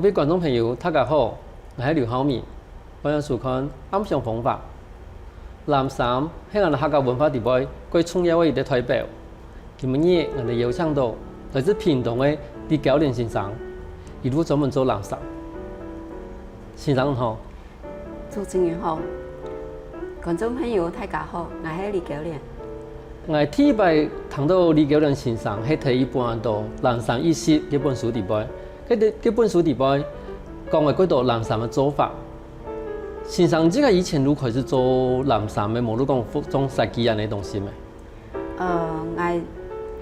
各位观众朋友，大家好，我係劉浩明，歡迎收看《暗上風法》。藍衫係我哋客家文化地位最重要嘅一個代表。今日我哋邀請到來自屏東嘅李教練先生，一路專門做藍衫。先生好，主持人好，觀眾朋友大家好，我係李教練。我第一擺聽到李教練先生係睇一本到藍衫意識嘅本書地位。嗰本書裡邊講嘅嗰道藍衫嘅做法，先生即個以前都開始做藍衫嘅，冇都講種設計人嘅東西咩？我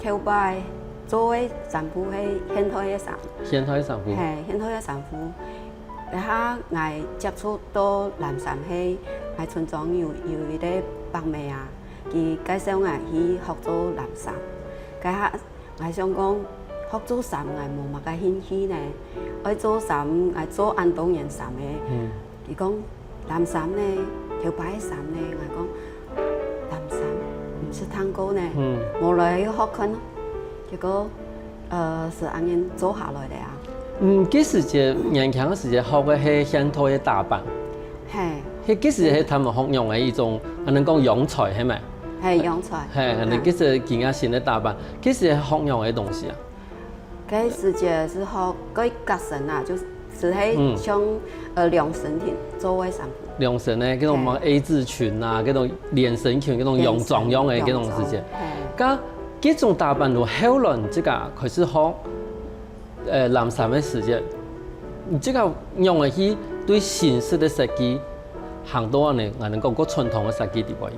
頭擺做嘅衫褲係現代嘅衫，現代衫褲係現代嘅衫褲。然後我接觸到藍衫係我村莊有一個伯妹啊，佢介紹我去學做藍衫，嗰下我想講。學做衫我冇乜嘅興趣呢，愛做衫我做運動員衫嘅。佢講藍衫呢，條擺嘅衫呢，我講藍衫唔識彈高呢，冇來學訓咯。結果是咁樣做下來嘅啊。幾時節年輕嘅時節學嘅係現代嘅打扮，係幾時係他們學用嘅一種，我能講洋裁係咪？係洋裁。係，你幾時見下新嘅打扮？幾時係學用嘅東西啊？嗰時節是學嗰格身啊，就是係像量身體做嘅衫褲。量身咧，嗰種乜 A 字裙啊，嗰種連身裙，嗰種洋裝樣嘅嗰種時節。咁嗰種打扮到後來即個開始學藍衫嘅時節，即個用嘅去對新式嘅設計行到呢，我能講個傳統嘅設計地位。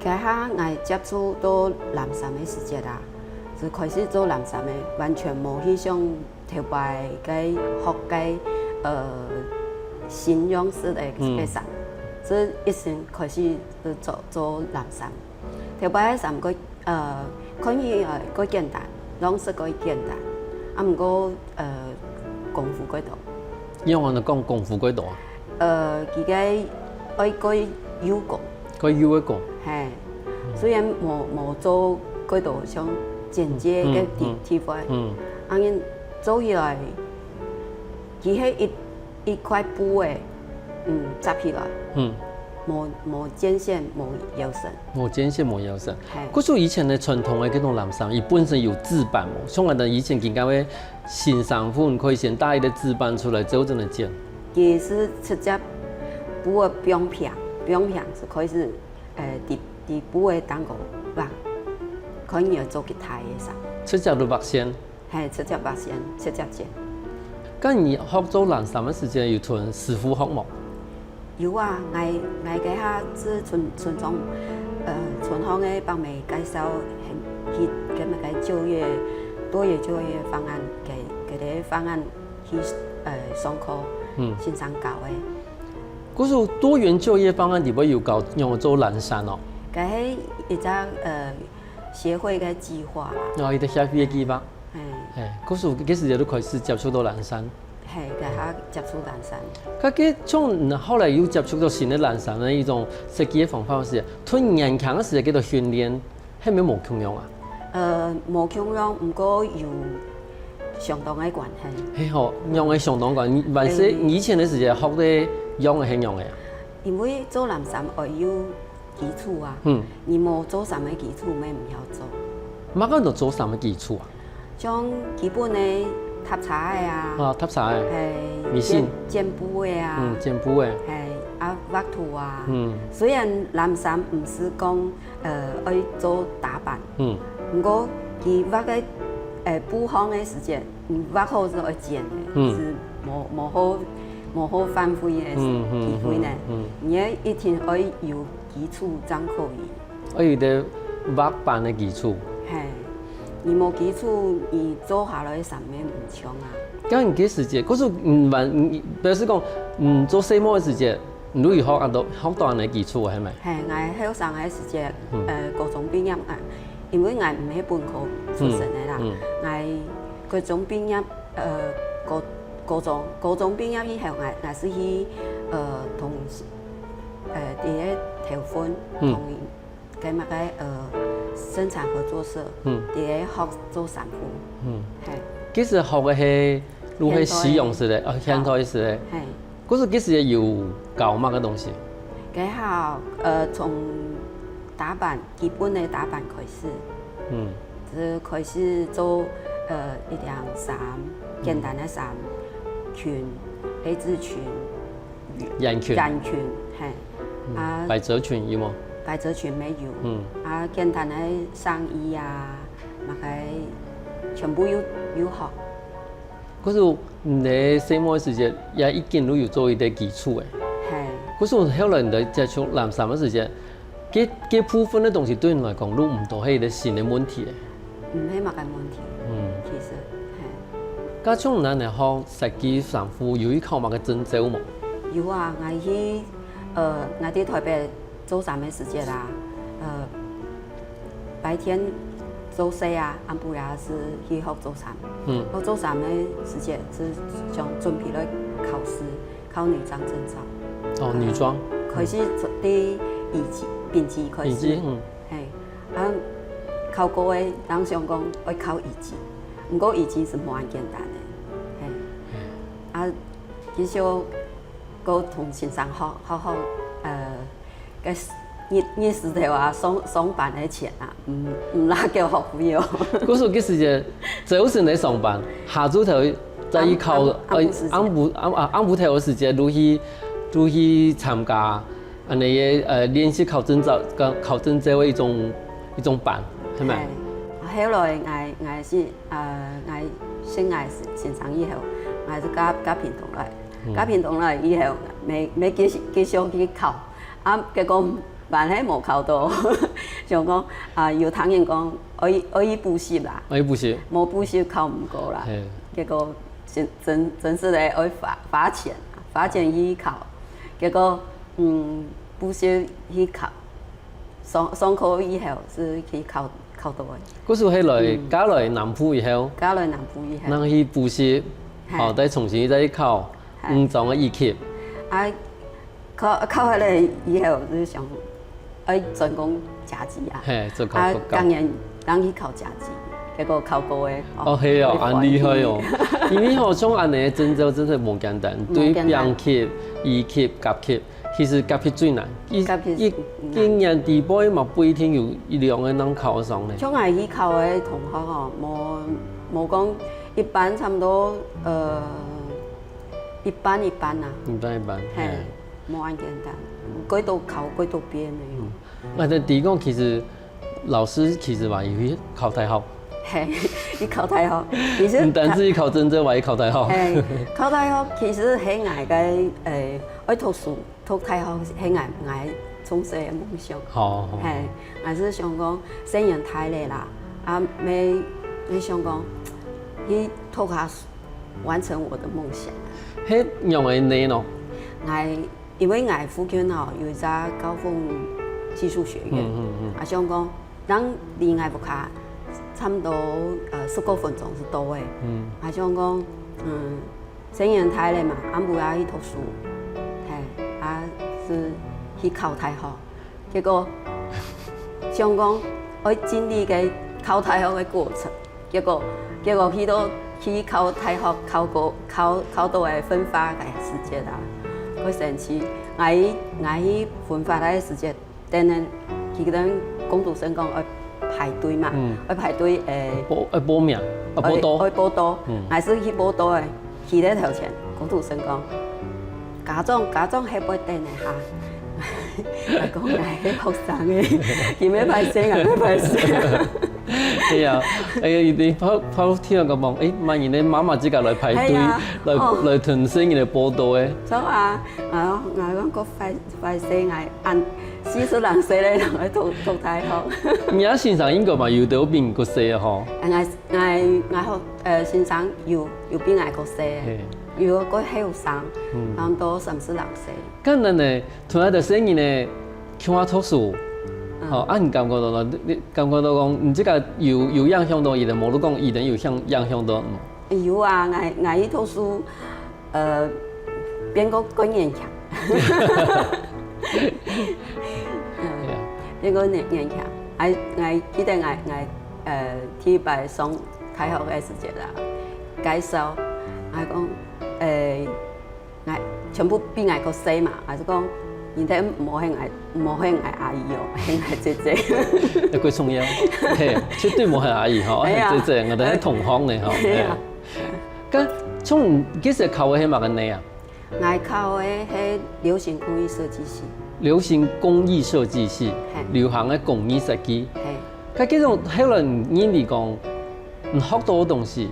嗰下我接觸到藍衫嘅時節啊。就開始做藍衫嘅，完全冇去想頭擺嘅學嘅新樣式嘅衫，所以一先開始做藍衫。頭擺嘅衫個可以個簡單，樣式個簡單，啊唔過功夫嗰度。因為我哋講功夫嗰度啊。佢嘅愛個腰功。個腰嘅功。係，雖然冇做嗰度像。剪接嘅地方，咁樣做起來，佢係一塊布嘅，紮起來，冇肩線冇腰身，冇肩線冇腰身。係。嗰種以前嘅傳統嘅嗰種藍衫，伊本身有製版喎，像我哋以前見到嘅新衫褲，可以先帶一個製版出來做真係剪。佢是直接布嘅邊片是可以是啲布嘅單個畫。可以做其他嘅衫，直接都畫線，係直接畫線，直接剪。咁你學做藍衫嘅時間有同師傅學冇？有啊，我嗰下是村莊村鄉嘅伯妹介紹，去咁嘅就業多元就業方案，佢哋方案去上課，先生教嘅。嗰種多元就業方案點解要教用做藍衫哦？嗰係一隻協會嘅計劃啦。哦，伊個協會嘅計劃。係。嗰時幾時就都開始接觸到藍衫？係，嗰下接觸藍衫。咁佢從後來又接觸到新嘅藍衫嘅一種設計嘅方法是，從年輕嘅時候叫做訓練，係咪冇強用啊？冇強用，不過有相當嘅關係。係好，用嘅相當關，還是以前嘅時候學嘅用嘅係用嘅啊？因為做藍衫要有基礎啊，你冇做衫嘅基礎，咩唔曉做？乜講到做衫嘅基礎啊？像基本嘅搭柴嘅啊，搭柴嘅，係剪布嘅啊，剪布嘅，係畫圖啊。雖然藍衫唔是講愛做打扮，不過佢畫嘅布行嘅時間，畫好是愛剪嘅，是冇好反悔嘅機會呢。你一定愛有基礎才可以。我有啲畫板嘅基礎。係，你冇基礎，你做下來上面唔強啊。咁你幾時節？嗰時表示講做細模嘅時節，你都要學到人嘅基礎係咪？係，我後生嘅時節，高中畢業啊，因為我唔係本科出身嘅啦，我高中畢業高中畢業以後，我是去同啲條款同嘅乜嘅生產合作社，啲學做衫褲。係。幾時學嘅係如何使用式的，现代式的。嘿，嗰時幾時有教乜嘅東西？佢好從打扮基本的打扮開始，就開始做一件衫，簡單的衫，裙、A 字裙、人裙、嘿，啊，百褶裙有冇？百褶裙沒有，啊，簡單的上衣啊，嘛個全部有學。嗰時你細個時節也已經都有做一啲基礎嘅。係。嗰時後來你接觸藍衫嘅時節，幾部分嘅東西對你嚟講都唔多係啲新嘅問題嘅。唔係乜嘅問題。其實係。加上咱嚟學設計衫褲，有依靠乜嘅證照冇？有啊，我喺台北做衫嘅時節啦，白天做西啊，暗晡也是去學做衫。我做衫嘅時節是想準備嚟考試，考女裝證照。哦，女裝。開始做啲二級、丙級開始。係，考過嘅，人想講要考二級，不過二級是冇咁簡單嘅。係，其實我同先生學嘅意思就話上班嘅錢啊，唔拿叫學費哦。嗰時幾時節，早上你上班，下晝頭再去考，暗晡頭嘅時節都去參加，安尼嘅練習考證照嘅一種班，係咪？後來我是先先生以後，我是加屏東來，加屏東來以後，未繼續去考，結果辦係冇考到，想講有同人講我去補習啦，我去補習，冇補習考唔過啦，結果真是咧我花錢去考，結果補習去考，上課以後是去考到嘅。嗰時後來加來南部以後，能去補習，再重新再考5種嘅2級。考下來以後就想，專攻家技啊，當然去考家技，結果考過嘅。哦，係哦，咁厲害哦！因為好像安尼嘅證照真係冇簡單，對丙級、2級、甲級，其實甲級最難。經驗地步嘛，不一定有一兩個能考得上咧。像我去考嘅同學哦，冇講一般，差唔多一般啊。一般。係。冇咁簡單，幾度考幾度變嘅。但第講其實老師其實話要去考大學，係去考大學，其實唔單止去考證照，話去考大學。係考大學其實係我嘅愛讀書，讀大學係我從小嘅夢想。好。係，我是想講成人太累啦，你想講去讀下書，完成我的夢想。係用嘅你咯。因為我附近有一家高峰技術學院，想講人離我不卡，差唔多15分鐘是到嘅。想講成人太累嘛，暗晡也去讀書，是去考大學。結果想講我經歷嘅考大學嘅過程，結果去考大學考到嘅分發嘅時間啦。好神奇！我喺分發嘅時節，等陣佢哋工讀生講要排隊嘛，要排隊報名，報到，我是去報到嘅，去咧頭前，工讀生講家長係唔等嘅嚇，我講我係學生嘅，佢咩排隊啊？咩排隊？係啊，你跑聽人講講，萬一你媽媽自己來排隊，來屯生嚟報到嘅。所以我講個快些，我按40人歲咧，同佢讀大學。而家先生應該嘛要到邊個細啊？嗬。我學先生要邊個個細，要個後生，差唔多30人歲。咁咱呢，同一個生意呢，向我讀書。你感覺到啦？你感覺到講，唔知個有影響到伊哋，冇都講伊哋有影響到。有啊，我去讀書，變個更堅強。變個堅強。我記得我去拜上大學嘅時節啦，介紹我讲我全部比我个细嘛，还是讲现在无向我阿姨哦，向我姐姐。一句重要，嘿，绝對冇係阿姨嗬，係姐姐，我哋係同行嚟嗬。係啊。咁從幾時考嘅係乜嘅呢啊？我考嘅係流行工藝設計系。流行工藝設計系，流行嘅工藝設計。係。咁呢種後來你嚟講，你學到嘅東西，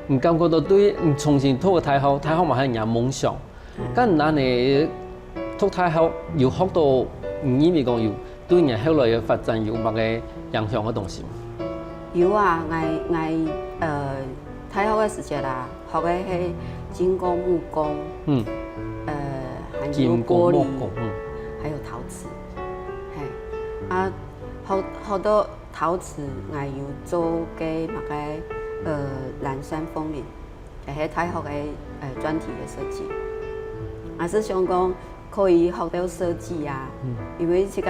你感覺到對，你重新讀個大學咪係人家夢想。咁你讀大學要學到，你嚟講要對人後來嘅發展有乜嘅影響嘅東西嗎？有啊，我大學嘅時節啦，學嘅係金工、木工，還有玻璃，還有陶瓷，係啊，學到陶瓷，我要做嘅乜嘅藍山封面，係大學嘅專題嘅設計。我是想講可以學到設計啊，因為這個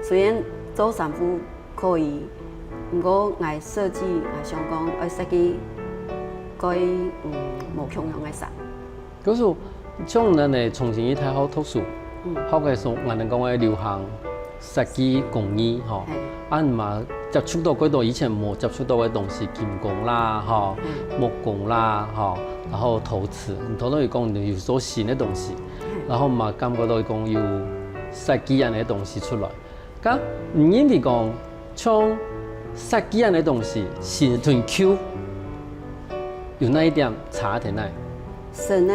雖然做衫褲可以，不過我設計，我想講我設計個無窮樣嘅衫。嗰時像咱哋重新去大學讀書，學嘅時候我哋講嘅流行設計工藝，嗬，啊嘛接觸到幾多以前冇接觸到嘅東西，金工啦，嗬，木工啦，嗬。然後陶瓷，好多人講你有所新嘅東西，然後嘛感覺到講有設計人嘅東西出來。咁你哋講從設計人嘅東西新同舊有哪一點差喺哪？新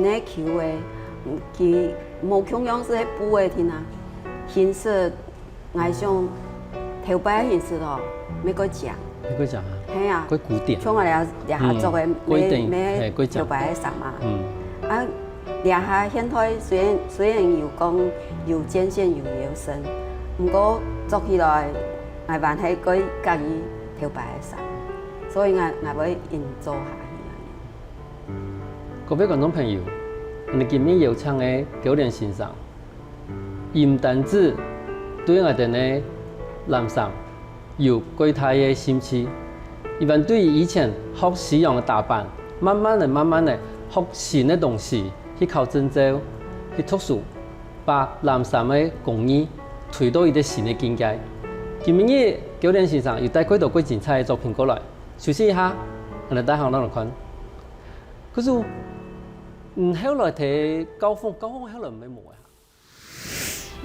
嘅舊嘅，佢冇同樣是喺布嘅天啊，顏色我想頭擺顏色咯，咩個講？咩個講啊？係啊，嗰古典。像我哋下做嘅咩頭擺嘅衫啊，啊下現在雖然有講有尖線有深，不過做起來我還係佢家己頭擺嘅衫，所以我要研做下去。各位觀眾朋友，你今日要唱嘅九點欣賞，唔單止對我哋嘅藍衫有巨大嘅興趣。一般對於以前學西洋嘅打扮，慢慢地學新嘅東西，去考證照，去讀書，把藍衫嘅工藝推到一個新嘅境界。今日9點欣賞又帶幾道幾精彩嘅作品過來，休息一下，我哋帶下兩看。可是，後來睇高峰後來唔係冇啊。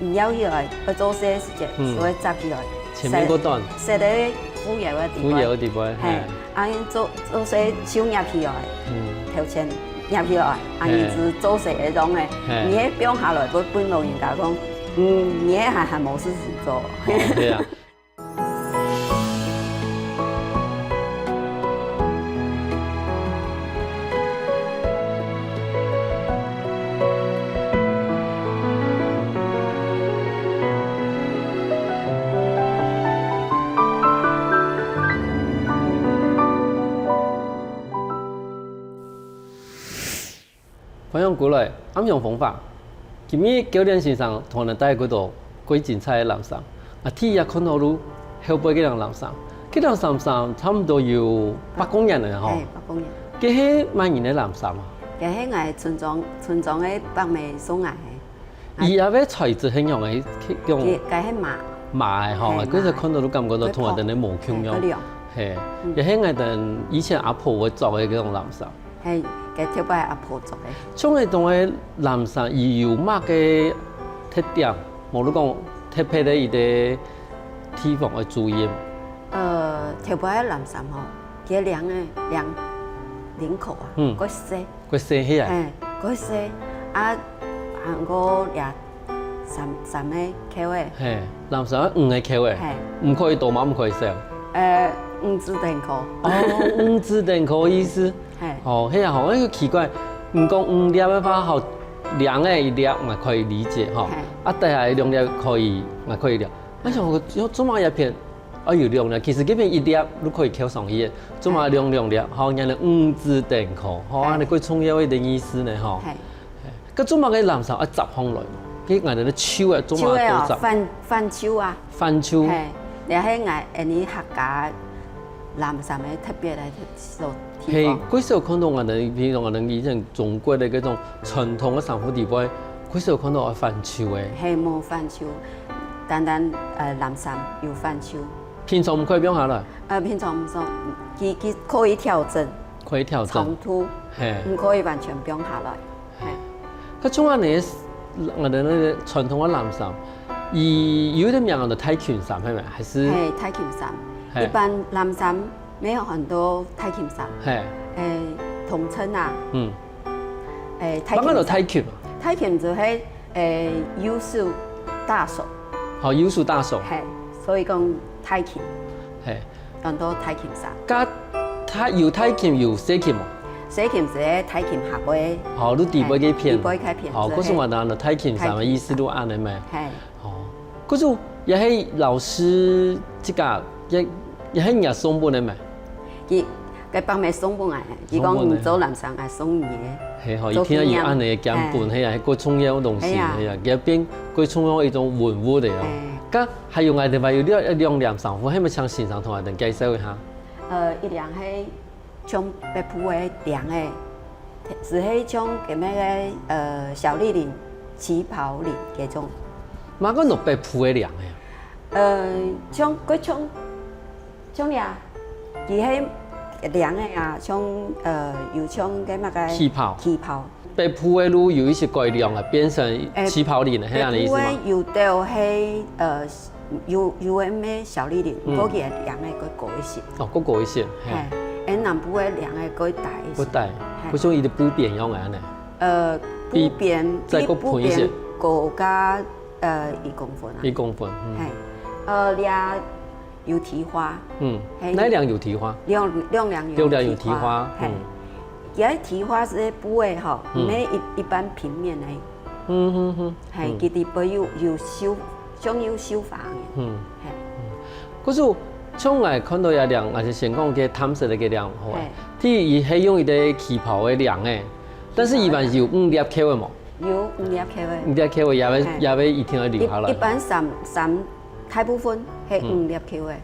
唔要起來，要做些時間，所以紮起來。前面嗰段。寫喺副業嘅地方。副業嘅地方。係，啊，做些手壓起來，頭前壓起來，啊，然後做些嗰種嘅，你喺表下來，本老人家講，你喺係冇事情做。係啊。歡迎過來，啱用方法。今日9點欣賞同我哋帶嗰度幾精彩嘅藍衫。啊，睇下看到路後背嗰條藍衫，嗰條藍衫差唔多要8公人啊，嗬。係8公人。嗰係乜嘢嘅藍衫啊？嗰係我村莊嘅白眉送嚟嘅。而家嘅材質係用嘅用。嗰係麻嘅嗬，嗰陣看到都感覺到同我哋嘅無窮樣。係，嗰係我哋以前阿婆會做嘅嗰種藍衫。係。嘅頭擺阿婆做嘅，從嗰種嘅藍衫有乜嘅特點？無論講特別嘅一啲地方嘅注意。頭擺嘅藍衫吼，佢涼領口啊，佢細起來，佢細啊，韓國也三個口嘅，係藍衫5個口嘅，唔可以多嘛，唔可以少。5字頂口。哦，5字頂口意思。哦，係啊，好，一個奇怪，唔講5粒嘅話，好2個一粒，我可以理解哈。啊，但係2粒我可以了。我想我做乜一片，有2粒，其實嗰邊1粒都可以扣上去嘅，做乜2粒，好，人哋5字頂口，好，啊，你佢重要一點意思呢，哈。係。咁做乜嘅藍衫一集上來，佢我哋啲手啊，做乜都集。翻手啊。翻手。係，你喺你客家南山的特别的所地係方。幾少看到我哋，譬如我哋以前中國嘅嗰種傳統嘅衫褲地位，幾少看到係翻潮嘅。係冇翻潮，單南山有翻潮。平常唔可以變下來，平常唔說，佢可以調整可以調整長。度，係。唔可以完全變下來。係。佢中下你我哋呢傳統嘅藍衫，而有啲名我哋泰拳衫係咪？還是？係泰拳衫。一般南山沒有很多泰拳衫。係。統稱啊。嗯。泰拳。講到泰拳嘛。泰拳就係優秀大手。好，優秀大手。係，所以講泰拳。係。很多泰拳衫。加有泰拳有西拳嘛？西拳是泰拳下背。好，都地背嘅片。地背嘅片。好，嗰種話嗱，泰拳衫嘅意思都啱你咪？係。哦，嗰種又係老師即個又係人送本嘅咪？佢幫咪送本嚟，佢講唔做南山係送嘢。係，可以聽下要按你嘅講本，係啊，係個重要東西，係啊，入邊個重要一種文物嚟咯。咁係用我哋話要呢一兩件衫褲，係咪請先生同我哋介紹一下？一樣係像白布嘅涼嘅，是係像咁樣嘅小立領、旗袍領嗰種。乜個落白布嘅涼嘅？像嗰種呀，佢係涼嘅啊，像有像嘅乜嘅旗袍。白布嘅路有一些改良啊，變成旗袍領嘅，係咁嘅意思嘛？白布有到係有誒咩小立領，嗰件涼嘅佢高一些。哦，嗰高一些。係，南部嘅涼嘅佢大一些。佢大，嗰種伊啲布邊樣嘅呢？布邊再個寬一些。高加1公分啊。1公分。係，倆有提花。嗯。哪倆有提花？兩倆有提花。係。而家提花是布嘅嗬，唔係一般平面嘅。係，佢哋背要修，將要修法嘅。係。嗰種像我看到有倆，我是先講嘅淡色嘅嘅倆，好啊。啲係用一啲旗袍嘅倆嘅，但是一般有5粒扣嘅冇。有5粒扣嘅。5粒扣嘅也會一定要留下來。一般衫大部分係5粒扣嘅。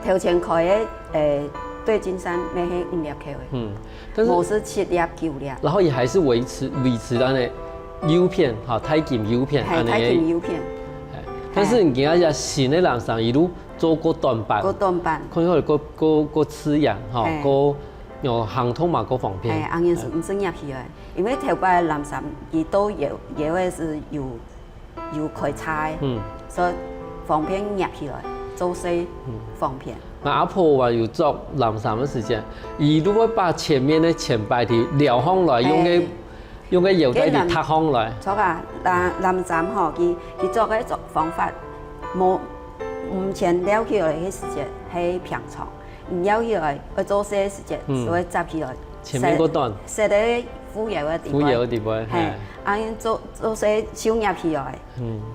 頭前開嘅對襟衫咪係5粒扣嘅。但是冇是7粒9粒。然後也還是維持咱嘅腰片，嚇泰拳腰片。係泰拳腰片。但是而家新嘅藍衫，一路做個短版。個短版。看開個刺眼，嚇個用行通嘛個方便。係，硬是唔使入去嘅，因為頭擺藍衫佢都有嘅是有開叉嘅，所以方便入去來做事方便。阿婆話要做藍衫嘅時間，而如果把前面嘅前擺啲撩開來，用嘅腰帶啲塌開來。錯啊，藍衫嗬，佢做嘅方法冇唔前撩起來嘅時間係平常，唔撩起來去做事嘅時間，所以紮起來。前面嗰段。設喺虎腰嘅地方。虎腰嘅地方。係，阿因做事手入起來，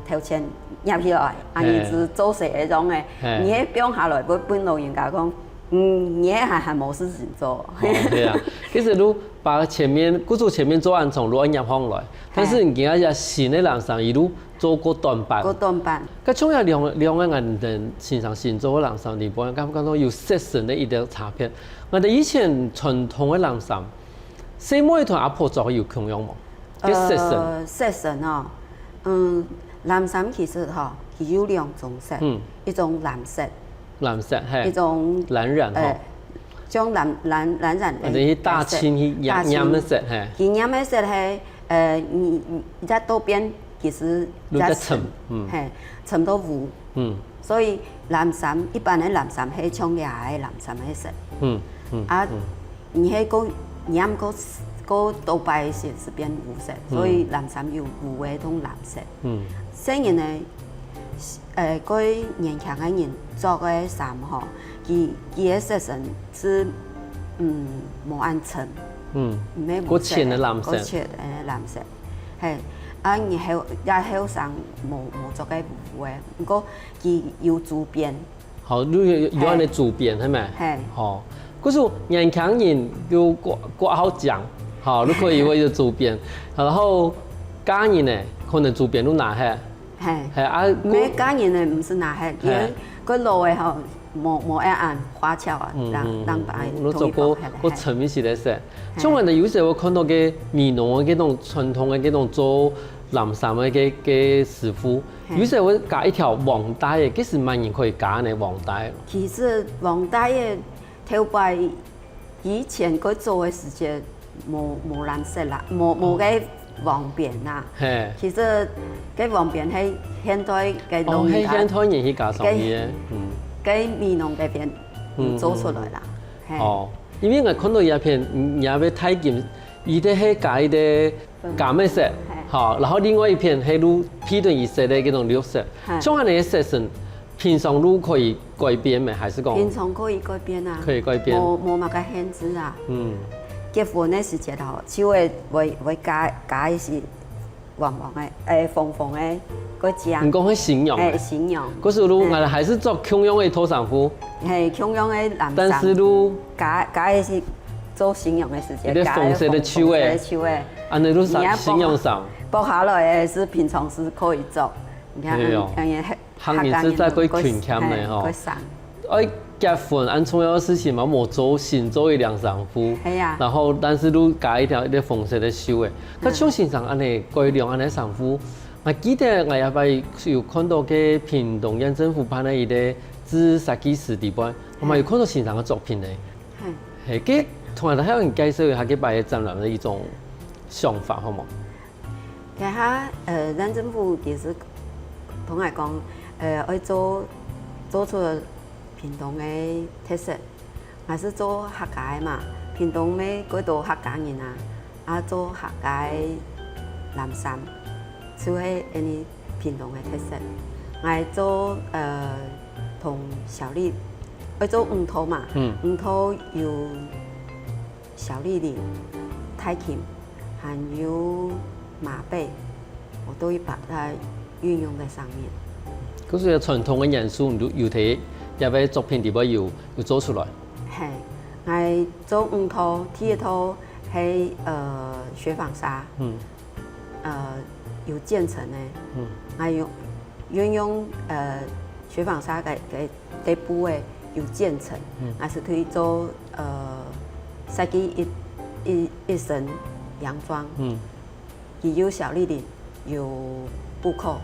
頭前入起來，阿因是做事嗰種嘅，你喺變下來，本老人家講。你還冇事情做。對啊，其實都把前面，雇主前面做完從亂入行來，但是你而家新的藍衫一路做個短版。個短版。咁仲有兩個人欣賞新做嘅藍衫地方，感覺到有色神的一啲差別。我哋以前傳統嘅藍衫，細妹同阿婆做嘅有共樣冇？色神。色神哦，藍衫其實嗬有兩種色，一種藍色。藍色係一種藍染嗬，將藍染或者係大青去染嘅色係。佢染嘅色係你在多邊其實在沉，係沉到糊，所以藍衫一般嘅藍衫係像牙嘅藍衫嘅色，啊，你係個染個倒白嘅色是變糊色，所以藍衫有糊嘅種藍色。雖然咧。嗰年輕嘅人做嘅衫嗬，佢嘅色神是冇按襯，唔係冇色，嗰淺嘅藍色，係啊，然後衫冇做嘅糊嘅，不過佢有主編。好，有安尼主編係咪？係。哦，嗰種年輕人要掛好講，好，你可以為咗主編，然後家人呢可能主編都拿係。係啊，咩家人咧唔是拿係，佢攞嘅嗬，冇一按花俏啊，让大家你做個層面是咧說，像我哋有時候看到嘅米農嘅嗰種傳統嘅嗰種做藍衫嘅師傅，有時候會加一條黃帶嘅，幾時萬人可以加呢黃帶？其實黃帶嘅頭擺以前佢做嘅時間冇藍色啦，冇嘅黃邊啦。其實嘅黃邊係現代嘅農業家，現代人去加上去嘅，嘅米農嗰邊做出來啦。哦，因為我看到一片也要體驗，伊啲係加啲咖咩色，嚇，然後另外一片係路偏對一色嘅嗰種綠色，像我哋嘅色身，平常路可以改變咩？還是講？平常可以改變啊，可以改變，冇乜嘅限制啊。結婚嘅時節頭，就會加一些黃嘅、紅嘅嗰隻。唔講係形容。形容。嗰時路我哋還是做共用嘅拖衫褲。係共用嘅藍衫。但是路加一些做形容嘅時節。啲紅色嘅秋誒。安尼都形容上。剝下來是平常時可以做。你看，行業是在佢權欠嘅嗬。哎，結婚按重要嘅事情嘛，冇做先做一兩衫褲。係啊。然後但是都加一條啲紅色嘅繡誒。佢像先生安尼改良安尼衫褲，我記得我也擺有看到嘅屏東縣政府辦嘅一個製設計師地方，我咪有看到先生嘅作品咧。係。係，佢同埋向人介紹一下佢擺嘅展覽嘅一種想法，好冇？其實縣政府其實同我講，要做出屏東嘅特色，還是做客家嘛。屏東咩嗰度客家人啊做客家藍衫，就係呢屏東嘅特色。我做同小麗，我做五套嘛，五套有小麗蓮、太琴，還有馬背，我都會把它運用在上面。嗰時傳統嘅元素，有睇入邊作品點解要做出來？係，我做五套，第一套係雪紡紗，有漸層嘅，我運用雪紡紗嘅布嘅有漸層，我是可以做設計一身洋裝，有小立領，有布扣，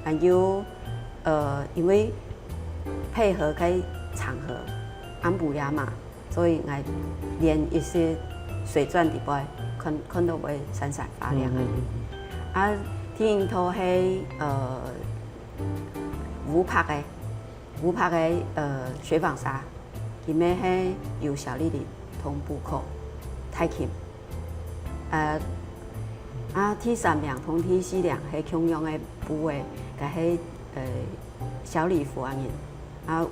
還有因為配合嘅場合，安布亞嘛，所以我連一些水鑽底部看到會閃閃發亮。啊，第二套係烏拍嘅雪紡紗，入面係有小立領同布扣，太琴。第三樣同第四樣係共用嘅布嘅，係小禮服啊面，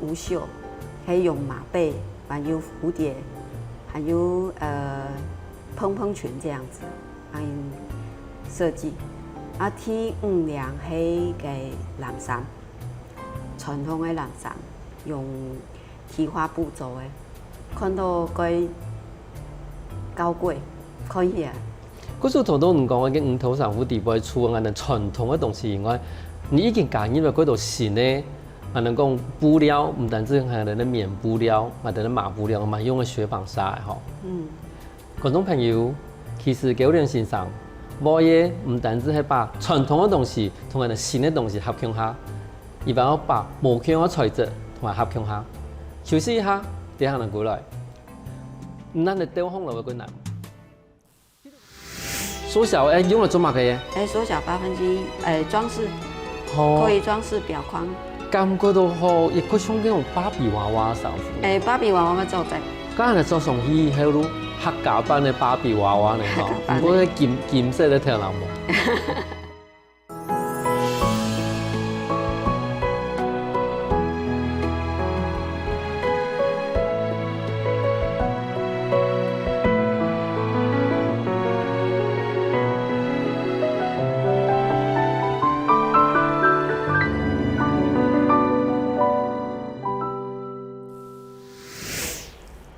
無袖，係用馬背，還有蝴蝶，還有蓬蓬裙這樣子，設計。第五樣係嘅藍衫，傳統嘅藍衫，用提花布做嘅，看到佢高貴，看起來。嗰時同都唔講嘅五套衫褲地位，除咗傳統嘅東西以外，你已經加入咗嗰度新嘅，我哋講布料，唔單止係你啲棉布料，或者啲麻布料，咪用嘅雪紡紗嘅嗬。觀眾朋友，其實九連先生，我嘢唔單止係把傳統嘅東西同人哋新嘅東西合併下，而係我把無腔嘅材質同埋合併下。休息一下，等下人過來，唔單係雕空樓嘅困難。縮小用嚟做乜嘅嘢？縮小1/8，裝飾，可以裝飾表框。感覺到好，亦佢像嗰種芭比娃娃衫褲。芭比娃娃咪做隻。今日做上去喺度客家版嘅芭比娃娃嚟嗬，唔過係金色嘅條藍毛。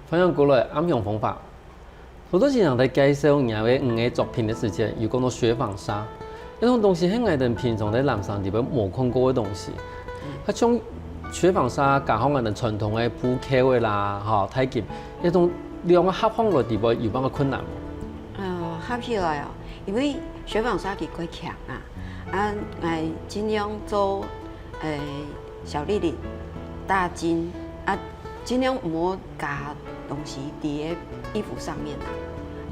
分享過來啱用方法，好多時人哋介紹人嘅五個作品嘅時節，要講到雪紡紗，呢種東西係我哋平常喺南山地方冇看過嘅東西。佢將雪纺纱加上我哋傳統嘅布扣的啦，吼太極，一種兩個合放落地步有乜個困難冇？合起來哦，因為雪紡紗佢過強啊，我盡量做小粒粒、大襟盡量唔好加東西喺衣服上面啊，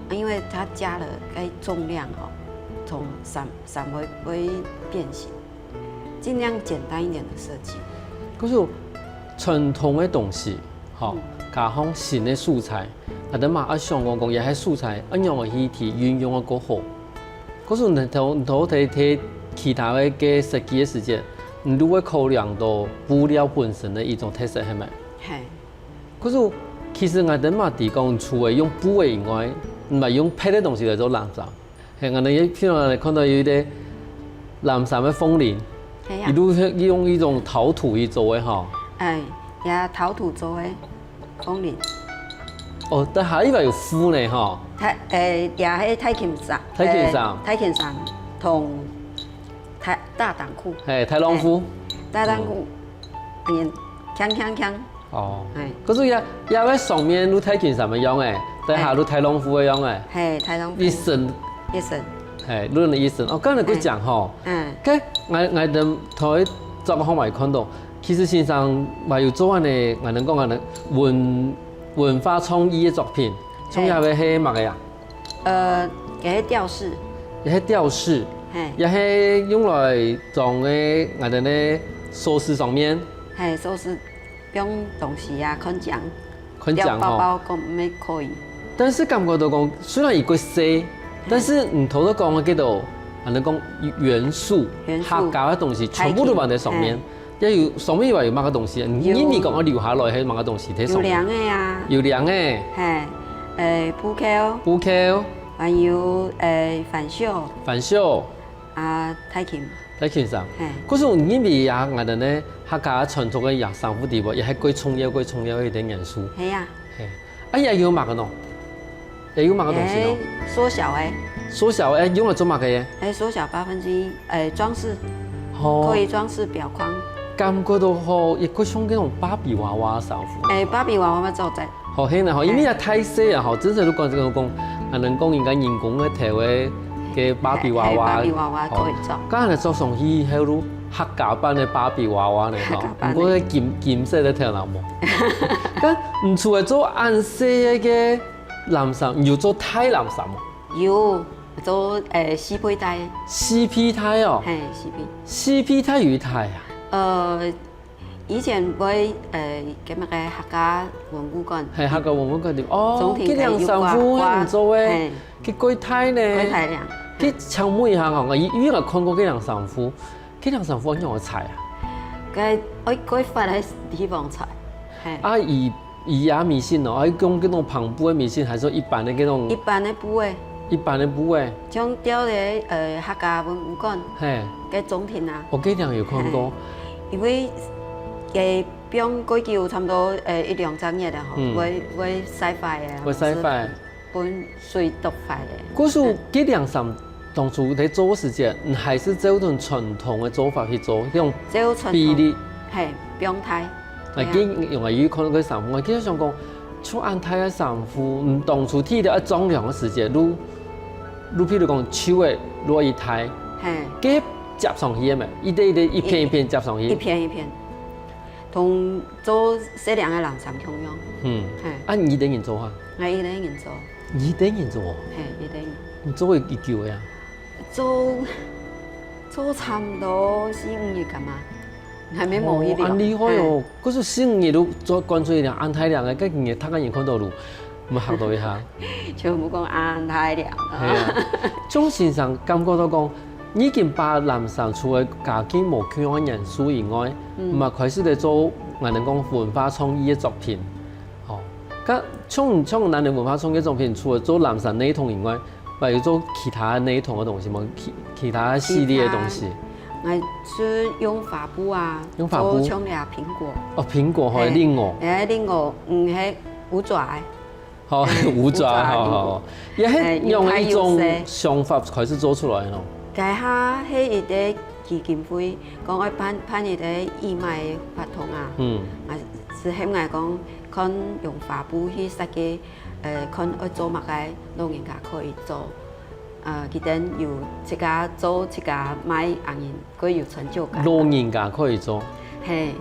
因為它加了cái重量哦，從散會變形，盡量簡單一點的設計。嗰種傳統嘅東西，吼，加上新嘅素材，等嘛想講也係素材，一樣嘅議題運用得夠好。嗰種唔同睇其他嘅設計嘅時間，你都會考量到布料本身嘅一種特色係咪？係。嗰種其實我哋嘛地講，除咗用布以外，唔係用配嘅東西嚟做藍衫。係我哋譬如我哋看到有啲藍衫嘅風鈴，一路用一種陶土去做嘅嗬。也陶土做嘅風鈴。哦，但係因為有褲呢嗬。也係太緊衫。太緊衫同大襠褲。係太浪褲。大襠褲，鏘。哦，係，嗰種也喺上面都睇件什麼樣嘅，底下都睇浪褲嘅樣嘅，係睇浪褲。一身，係，攞嚟一身。哦，剛才佢講吼，咁我哋同佢作個方面看到，其實先生話要做嘅，我哋講我哋文化創意嘅作品，創意係係乜嘅呀？嘅吊飾，也係吊飾，也係用來裝嘅我哋咧首飾上面，係首飾。用東西啊，捆獎包包咁咪可以。但是感覺到講，雖然一個細，但是唔同得講嘅幾度，人哋講元素、客家嘅東西，全部都放喺上面。一有上面以為有乜嘅東西，因為講我留下來係乜嘅東西喺上面。有梁嘅啊。有梁嘅。係布扣。布扣。還有帆繡。太緊衫。嗰種因為也我哋咧客家傳統嘅也衫褲地步，也係貴重要一點元素。係啊。係。也要乜嘅喏？也要乜嘅東西喏？縮小嘅。縮小誒，用嚟做乜嘅嘢？縮小1/8，裝飾。可以裝飾表框。感覺到好，亦佢像嗰種芭比娃娃衫褲。芭比娃娃咪做在。好輕啊！因為也太細啊！吼，真係都講這個講，係能講人家人工嘅頭嘅芭比娃娃。芭比娃娃可以做。今日做上去喺度客家版嘅芭比娃娃嚟嗬，不過金色嘅頭藍冇。咁唔除係做顏色嘅藍衫，要做太藍衫冇？要做絲皮帶。絲皮帶哦。係絲皮。絲皮帶與帶啊？以前會咁嘅客家文物館。係客家文物館點？哦，嗰兩衫褲唔做嘅，佢貴太呢？貴太靚。佢搶摸一下我以前我看過嗰兩衫褲，嗰兩衫褲用我裁啊？佢發喺地方裁。啊，以也米線咯，係用嗰種篷布嘅米線，還是一般嘅嗰種？一般嘅布嘅。一般嘅布嘅。將雕嘅客家文物館。係。嘅總廳啊。我嗰兩有看過。因為不用幾久，差唔多1-2日啦，會曬壞嘅。會曬壞。本水毒壞嘅。嗰時嗰兩衫當初喺做嘅時間，還是照種傳統嘅做法去做，用比例。係不用太。我見用嚟睇看嗰衫褲，我記得想講，做安太嘅衫褲，唔當初睇到一裝量嘅時間，如譬如講手嘅攞一太，係，夾上去嘅咪，一片一片夾上去。一片一片。同做細量嘅藍衫共用。係。你等人做下？我一等人做。你等人做？係一等人。你做幾久呀？做差唔多4-5月咁嘛，還沒冇一年。厲害哦！嗰時4-5月都做關注一點安太涼嘅，跟住睇緊人看到路，咪學到一下。全部講安太涼。係啊，鍾先生感覺到講，已經把藍衫除咗家境無缺嘅人數以外，唔係開始嚟做我哋講文化創意嘅作品。哦，咁像我哋文化創意作品，除咗做藍衫呢種以外，或者做其他呢種嘅東西冇？其他系列嘅東西。我是用發布啊，用發布。做蘋果。哦，蘋果係蓮藕。蓮藕，係五爪。好，五爪，好，也係用一種想法開始做出來咯。家下係一個基金会，讲爱办一个义卖的法通啊，是希望讲看用法布去设计，看爱做乜个老人家可以做，佢哋有一家做一家买，人佢有成就感。老人家可以做。嘿，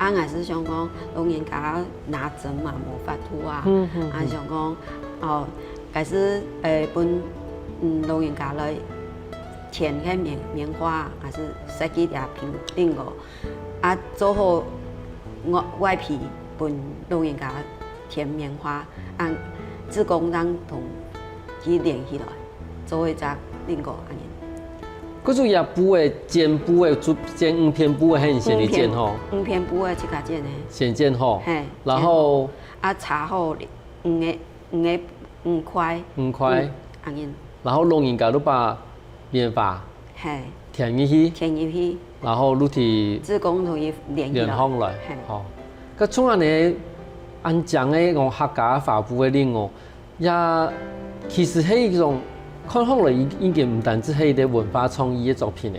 我是想讲老人家拿针嘛无法度啊，想讲哦，开始本老人家来填迄棉花，还是设计条平顶个，做好外皮本老人家填棉花，志工人同去连起来，做一只顶个安尼。嗰种也布的剪布的剪五片布的，很先嚟剪吼。五片布的这个剪的。先剪好。嘿。然后。插好五块。安尼。然后老人家都把棉花。嘿。填入去。填入去。然后攞啲。志工同伊连起来。连放来。吼。咁从安尼安讲的我客家法布的另外，也其实係一种。看起来已经唔单止係一啲文化創意嘅作品嚟，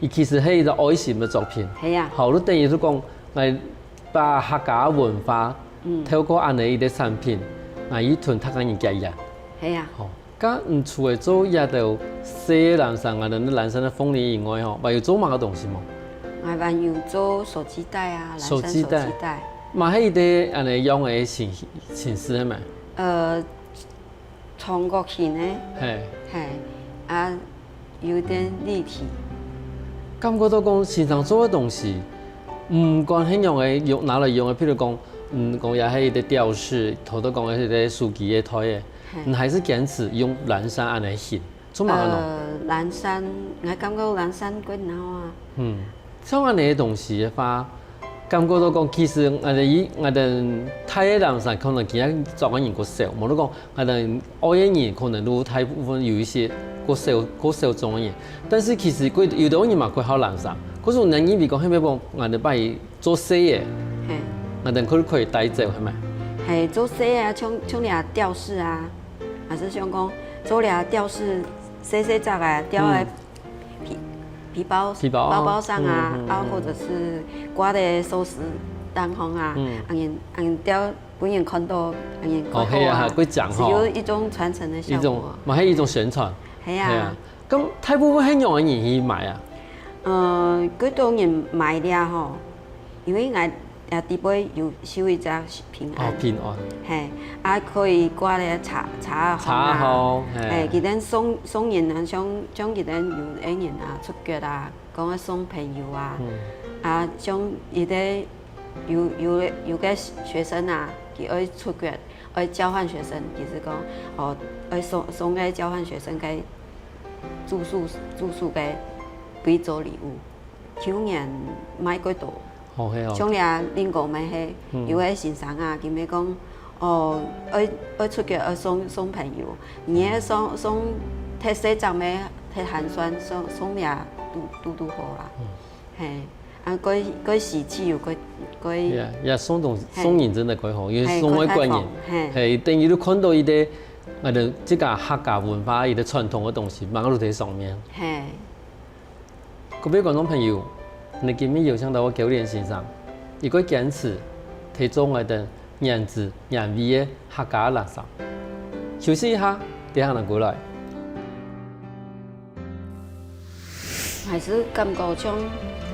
伊其實係一個愛心嘅作品。係啊。好，你等於都講，嚟把客家文化透過安尼一啲產品，嚟伊傳達緊人家嘢。係啊。好，咁唔除咗做也就寫南山啊，等南山嘅風鈴以外，吼，還有做乜嘅東西冇？我還有做手機袋啊，南山手機袋。嘛係一啲安尼用嘅形式係咪？長角形呢？係。有點立體。感覺到講現場做嘅東西，唔管係用嘅用拿來用嘅，譬如講，講也係啲吊飾，頭都講嘅係啲書記嘅台嘅，你還是堅持用藍山安尼形，做乜嘢咯？藍山，我感覺藍山幾好啊。像安尼嘅東西嘅話，感覺到講其實我哋睇嘅藍山可能其他作嘅人個少，冇得講我哋愛嘅人可能都大部分有一些。個少種嘅嘢，但是其實佢有啲人嘛，佢好難受。嗰種人因為講係咩講，我哋把伊做細嘅，我哋佢可以帶走係咪？係做細啊，像倆吊飾啊，還是想講做倆吊飾細細隻啊，吊喺皮包上啊，或者是掛喺壽司檔上啊，吊。本人看到，係啊，佢講只有一種傳承的效果，咪係一種宣傳。係啊，咁大部分係用嘅人去買啊。佢當然買了吼，因為我啲杯有收一隻平安。平安。係，可以掛咧茶好。佢哋送人啊，將佢哋有啲人啊出腳啊，講啊送朋友啊，將佢哋有個學生啊。佢愛出國，愛交換學生，就是講，愛送給交換學生嘅住宿嘅俾做禮物。去年買幾多？像倆另個買係，有個先生啊，佢咪講，愛出國愛送朋友，而送睇細隻咩睇寒酸，送倆都好啦，係。佢時次有佢。也送人真係幾好，因為送嘅觀念係等於都看到一啲我哋即個客家文化一啲傳統嘅東西，擺喺上面。係。各位觀眾朋友，你今日邀請到我九連先生，如果堅持提做我哋原汁原味嘅客家垃圾，休息一下，等下人過來。還是感覺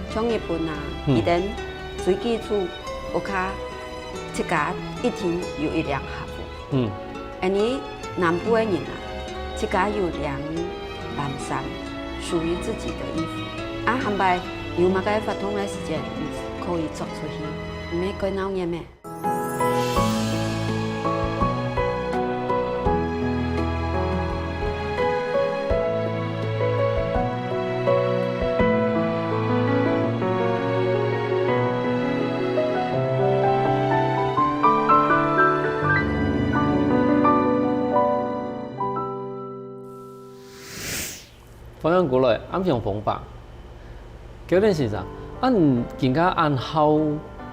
像日本啊，一定隨機處屋卡一家一天有一輛客服。而你南部的人啊，一家有輛藍衫，屬於自己的衣服。後擺有乜個發通的時間，可以做出去，唔係幾鬧熱咩？訪問過來，啱用方法。九連先生，更加按好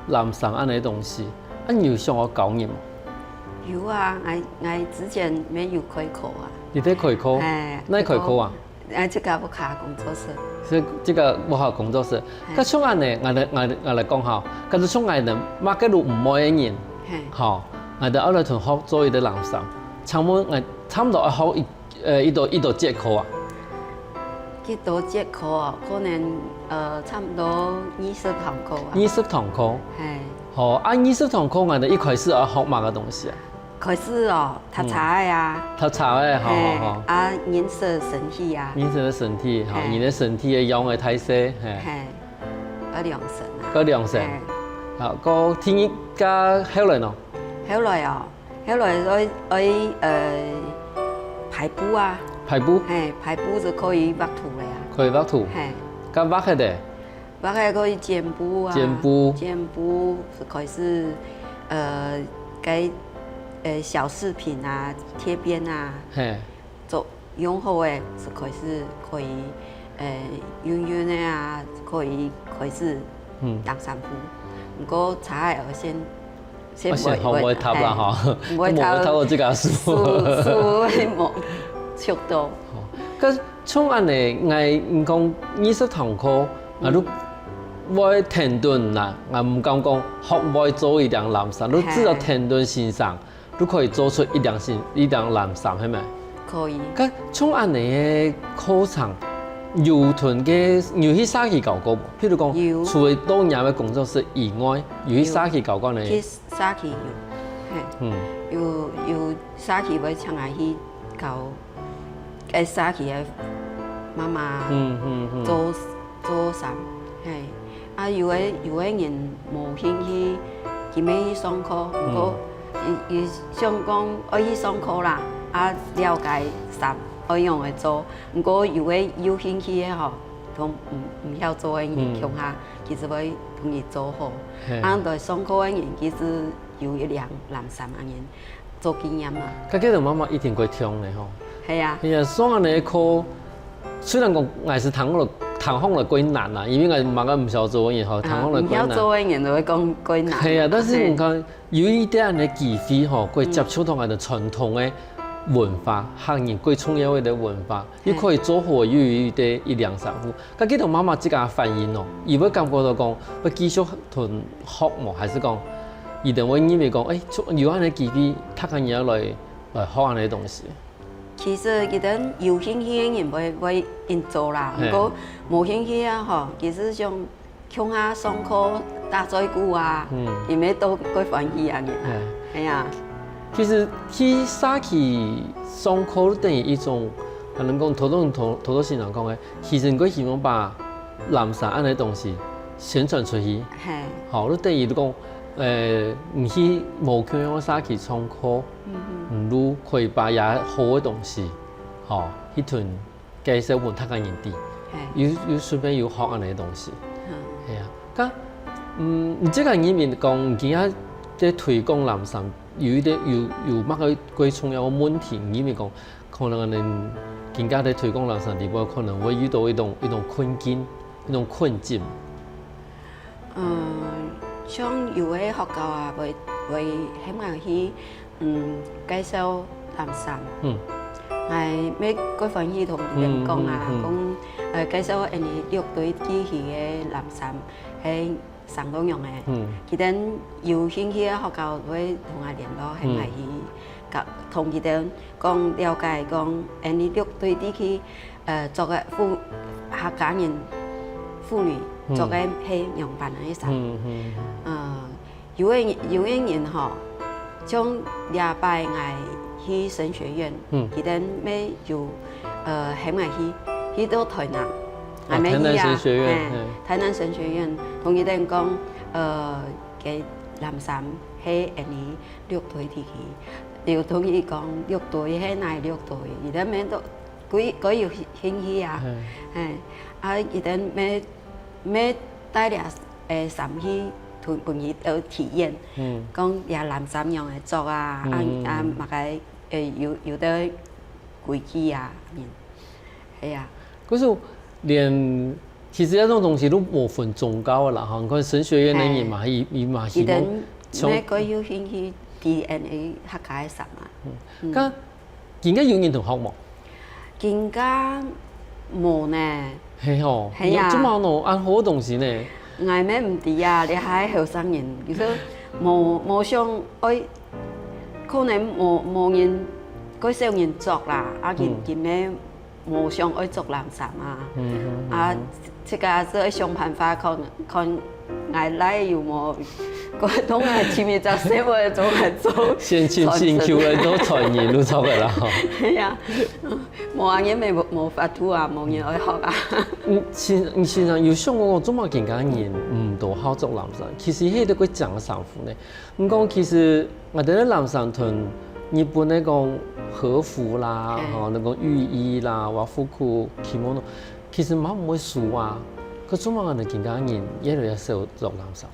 南山安嘅東西，有向我教人冇？有啊，我之前沒有開課啊。你在開課？那開課啊？这个木卡工作室。所以这个木下工作室，咁像安尼，我嚟講下，咁就像我哋馬吉路唔每一年，好，我哋後來同學做一啲藍衫，差唔多學一道節課啊。幾多節課啊？可能差唔多20堂課啊。20堂課。係。好，按20堂課，我哋一開始要學乜嘅東西啊？開始哦，讀茶啊。讀茶嘅，好。啊，認識身體啊。認識身體，好，你嘅身體嘅用嘅體勢，係。個量身啊。個量身。好，個天氣加後來喏。後來哦，後來我排步啊。排步。係排步就可以畫圖咧啊。可以畫圖。係。咁畫嘅咧？畫嘅可以剪布啊。剪布是開始該小飾品啊、貼邊啊。係。做用好嘅是開始可以圓圓嘅啊，可以開始當衫褲。不過茶我先唔會偷啦嗬，唔會偷我自家書冇速度。咁從安尼，我講20堂課，我都會停頓啦。我唔敢講學會做一樣藍衫，你只要停頓欣賞，都可以做出一樣藍衫，係咪？可以。咁從安尼嘅課程，有屯嘅有去沙去搞過，譬如講，除咗當日嘅工作室以外，有去沙去搞過呢？去沙去有，有沙去會請人去搞，沙去嘅媽媽做衫，係啊有嘅人冇興趣，佢咪去上課，不過伊想講愛去上課啦，啊了解衫。我用嚟做，不過有興趣嘅嗬，同唔曉做嘅人，向下其實會同伊做好。啱對上課嘅人，其實有一兩藍衫嘅人做經驗嘛。咁嗰度媽媽一定會聽嘅嗬。係啊。係啊，上安尼課，雖然講我是談風來歸難啦，因為我媽個唔曉做嘅人嗬，談風來歸難。唔曉做嘅人就會講歸難。係啊，但是你看有一啲嘅機會嗬，佢接觸到我哋傳統嘅。文化，客人最重要嘅文化，你可以做好一兩衫褲。咁幾同媽媽自家反應咯，而會感覺到講，會繼續同學冇，還是講，一定會因為講，有安尼機會，他人也來學安尼東西。其實佢哋有興趣嘅人會應做啦，不過冇興趣啊，嗬，其實像鄉下上課打嘴鼓啊，而咩都幾歡喜啊，係啊。其實去沙去上課等於一種，可能講好多時人講嘅，其實佢希望把藍衫安尼東西宣傳出去。係。好，你等於你講，唔去無強樣沙去上課，唔如可以把也好嘅東西，好，去屯介紹俾他人哋。係。要順便要學安尼嘅東西。係啊。咁，唔即係呢邊講，而家即推廣藍衫。有乜個最重要嘅問題，因為講可能人家在推廣藍衫裡邊，可能會遇到一種困境，一種困境。像有嘅學校啊，會希望去介紹藍衫。係咩？佢歡喜同人講啊，講介紹人哋樂隊機器嘅藍衫係。上公用嘅，佢哋有興趣嘅學校會同我聯絡，係咪去同佢哋講了解講，人哋樂隊啲去做嘅客家人婦女做嘅係用辦嘅衫。有嘅人嗬，像禮拜我去神學院，佢哋咩有係咪去到台南？台南神學院，台南神學院同佢哋講，嘅藍衫係人哋樂隊啲去，又同佢講樂隊係哪樂隊，而家咩都佢有興趣啊，啊而家咩帶啲衫去同佢有體驗，講也藍衫用嚟做啊，乜嘅有得規矩啊，係啊。嗰時連其實一種東西都冇分宗教嘅啦，嚇！佢神學院嘅人嘛，伊嘛希望從咩個有興趣 DNA 客家嘅衫啊。咁而家有人同學冇？而家无呢，嘿吼，嘿啊有这么多安好东西呢。爱咩唔知啊，你还后生人，其实无想爱，可能无人，嗰少人做啦，啊见咩无想爱做男生啊，啊，这个是爱想办法看爱来有无，嗰种啊前面就社会总系做，先亲先 Q 咧都传言都做嘅啦。系啊，无人咪无法度啊，无人爱学啊。你先生有想過我做乜件家人唔到好做男生？其實迄個佢講嘅衫褲呢，唔講其實我哋啲男生同日本咧講和服啦，嚇，你講浴衣啦、或服褲、kimono，其實冇唔會輸啊。佢做乜我哋件家人一路一少做男生？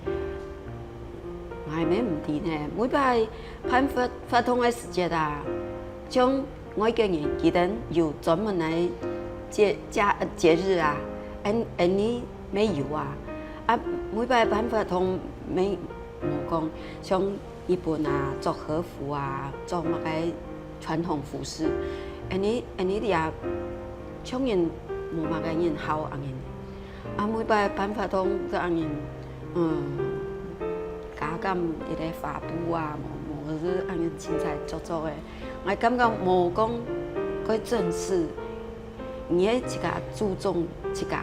係咩唔掂呢？每擺辦發通嘅時節啊，像我個人記得有專門嚟節日啊，你沒有啊？啊，每擺辦法通沒冇講，像日本啊做和服啊，做乜個傳統服飾，你哋啊，像人冇乜個人好安人，啊每擺辦法通個安人，加減一個發布啊，冇是安人凊彩做嘅，我感覺冇講佢正式。你一個注重一個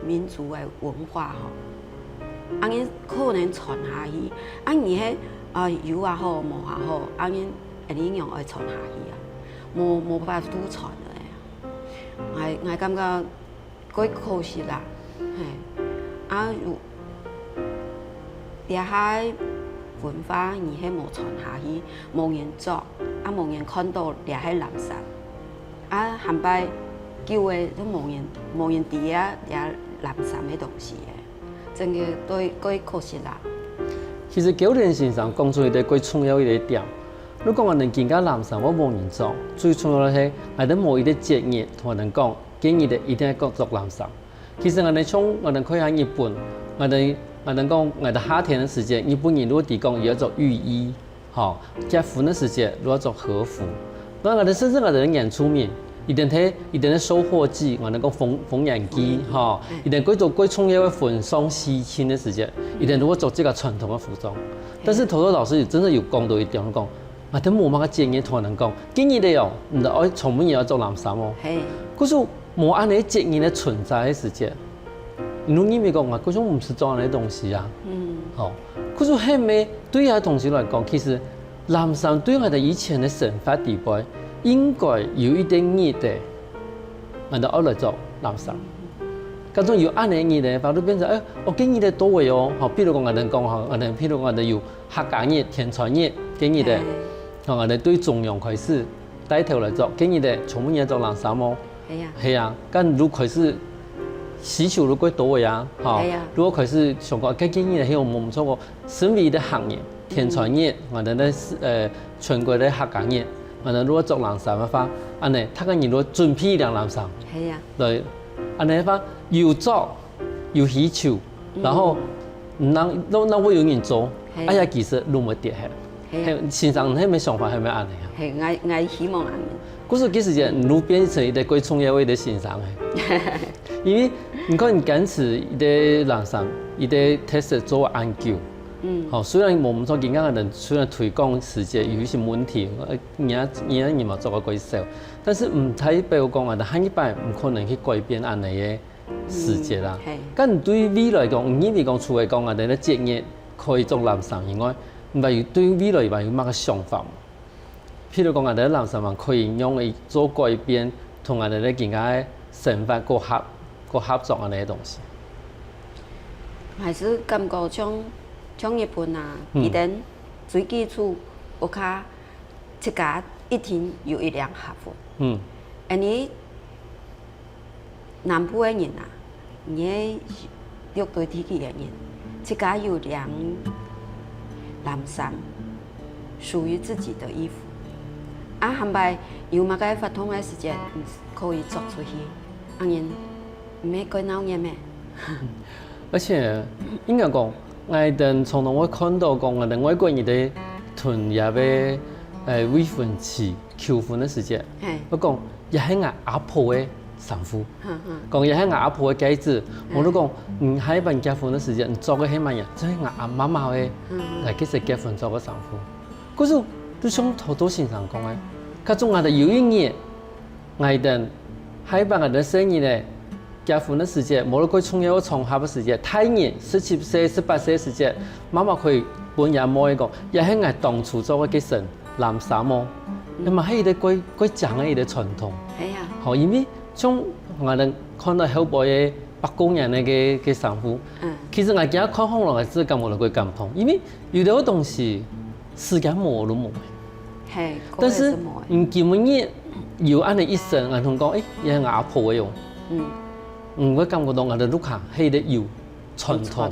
民族的文化吼，啊你可能傳下去，啊你迄有也好，無也好，啊你一樣愛傳下去啊，無法度傳嘅，我感覺幾可惜啦，係，啊有啲喺文化你迄無傳下去，無人做，啊無人看到啲喺垃圾，啊後擺。叫嘅都無人知啊，也垃圾嘅東西嘅，真嘅對幾可惜啦。其實九年先生講出一個最重要一個點，如果我哋見到男生我無人做，最重要嘅係我哋冇一個節日同人講，今日哋一定要做男生。其實我哋從我哋去喺日本，我哋講我哋夏天嘅時節，日本人如果提供要做浴衣，嚇，結婚嘅時節如果做和服，那我哋甚至我哋演出面。一定嘅收穫季，我哋講縫紉機，嚇，一定做最重要嘅婚喪喜慶嘅時節，一定如果做這個傳統嘅服裝。但是頭頭老師真係有講到一點，講我哋冇乜嘅建議同人講，建議你哦，唔得愛從門也要做男衫哦。係。嗰種冇按你建議嘅存在嘅時節，如你咪講啊，嗰種唔是做人嘅東西啊。好，嗰種係咪對於同事來講，其實男衫對我哋以前嘅神法地位。應該有一定義的，我哋愛嚟做男生。咁種有按呢義的，法律變成我經義的多位哦。好，譬如講我哋講嚇，譬如我哋有客家義、天傳義經義的，我哋對中庸開始帶頭嚟做經義的，從乜嘢做男生哦？係啊，咁如果開始需求如果多位啊，嚇，如果開始上個經義的，係我唔錯個生理的行業，天傳義，我哋咧全國的客家義。我哋如果做男衫嘅話，安尼，他個人如果準備兩男衫，係啊，對，安尼嘅話又做又需求，然後那會有人做，哎呀，其實都冇跌係，先生係咪想法係咪安尼啊？係，我希望安尼。嗰時幾時間，你變成一個最重要嘅先生嘅，因為你看你堅持一個男衫，一個 test 做研究。好，雖然我們做健康嘅人，雖然推廣世界有一些問題，人嘛做個幾少，但是唔睇比如講我哋下一輩唔可能去改變安尼嘅世界啦。咁對未來講，唔因為講除咗講我哋嘅職業可以做男生以外，唔係對未來話有乜個想法？譬如講我哋嘅男生嘛，可以用嚟做改變，同我哋嘅健康嘅成分個合作安尼嘅東西。還是感覺像日本啊，一定最基礎，我看一家一天有一輛客服。你南部嘅人啊，你六對地區嘅人，一家有輛藍衫，屬於自己的衣服。啊，後擺有乜個發通嘅時間可以做出去，安人唔係鬼鬧嘢咩？而且應該講。我哋從頭我看到講，我哋外國人哋囤入嘅未婚妻求婚嘅時節，我講也係我阿婆嘅丈夫。講嘢喺阿婆嘅計子，我都講，喺辦結婚嘅時間，做嘅係乜嘢？即係阿媽媽嘅嚟幾時結婚做個丈夫。嗰時都想好多先生講嘅，佢仲我哋有一年，我哋喺辦我哋生意咧。結婚的時間，無論佢從有場合嘅時間，太年17歲、18歲嘅時間，媽媽佢本也冇一個，也係我當初做嘅結婚男衫麼？因為係一個佢講嘅一個傳統。係啊。好，因為從我哋看到後輩嘅北工人嘅丈夫，其實我而家看翻落嚟，只感覺到佢感動，因為有啲東西時間冇都冇。係。但是見乜嘢有安尼一生，我同講，也係我阿婆嘅用。我感覺到我哋碌下係啲有傳統、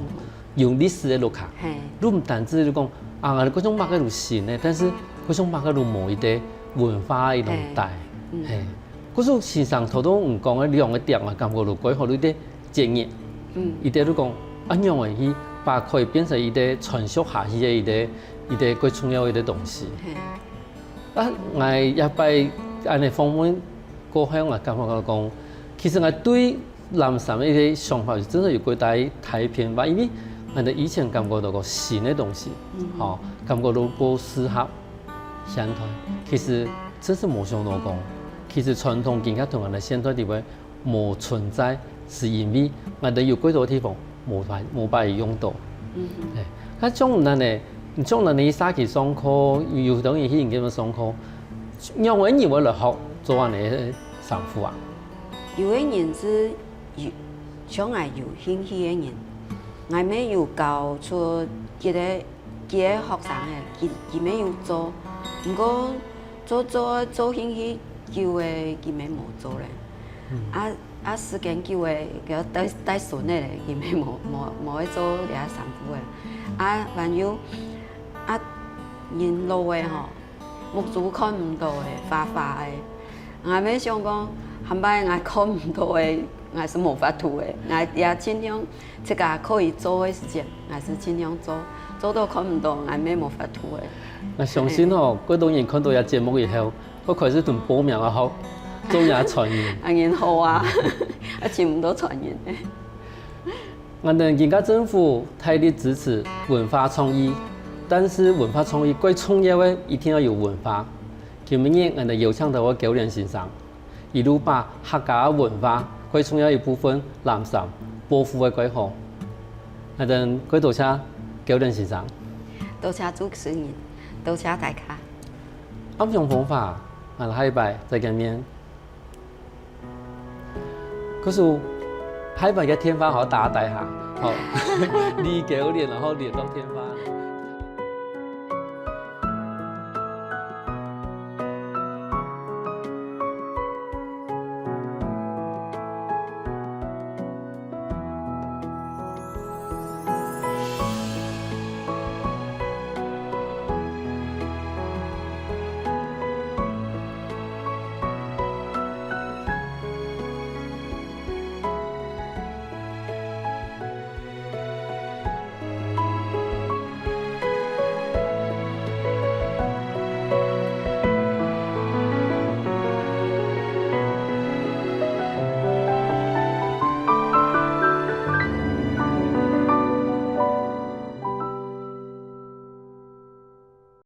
有歷史嘅碌下，都唔單止你講我哋嗰種乜嘅路線咧，但是嗰種乜嘅路冇一啲文化一種帶，嗰種時尚頭都唔講嘅兩個點，我感覺到改好啲經驗，一啲都講一樣嘅去把佢變成一啲傳承下去嘅一啲最重要嘅一啲東西。我一擺安尼訪問過鄉，我感覺到講，其實我對男衫一啲想法真係要佢太偏吧，因為我哋以前感覺到個新嘅東西，感覺到個適合現代，其實真是冇想到講，其實傳統更加同我哋現代地位冇存在，是因為我哋有幾多地方冇辦法用到。咁將來呢，將來你沙期上課，有等於去人哋上課，讓我哋來學做安尼衫褲啊。有嘅人是想係有興趣嘅人，我沒有教出幾個學生嘅，佢沒有做，不過做興趣叫嘅佢咪冇做咧。時間叫嘅叫帶孫嘅咧，佢咪冇去做啲衫褲嘅。還有人老嘅嗬，目珠看唔到嘅，花花嘅，我咪想講。後擺我看唔到嘅，我是無法度嘅。我也盡量這個可以做嘅事情，我是盡量做到看唔到，我咩無法度嘅。我相信哦，嗰種人看到有節目以後，我開始同報名啊，好做也傳言。然好啊，全部都傳言。我哋而家政府大力支持文化創意，但是文化創意最重要嘅一定要有文化。今年我哋邀請到我教練先生。一路把客家文化最重要一部分南山保護嘅規劃，我哋佢多謝教練先生，多謝主持人，多謝大家。啱用方法，我哋下禮拜再見面。嗰時下禮拜嘅天花好打下，好，2、9年然後連到天花。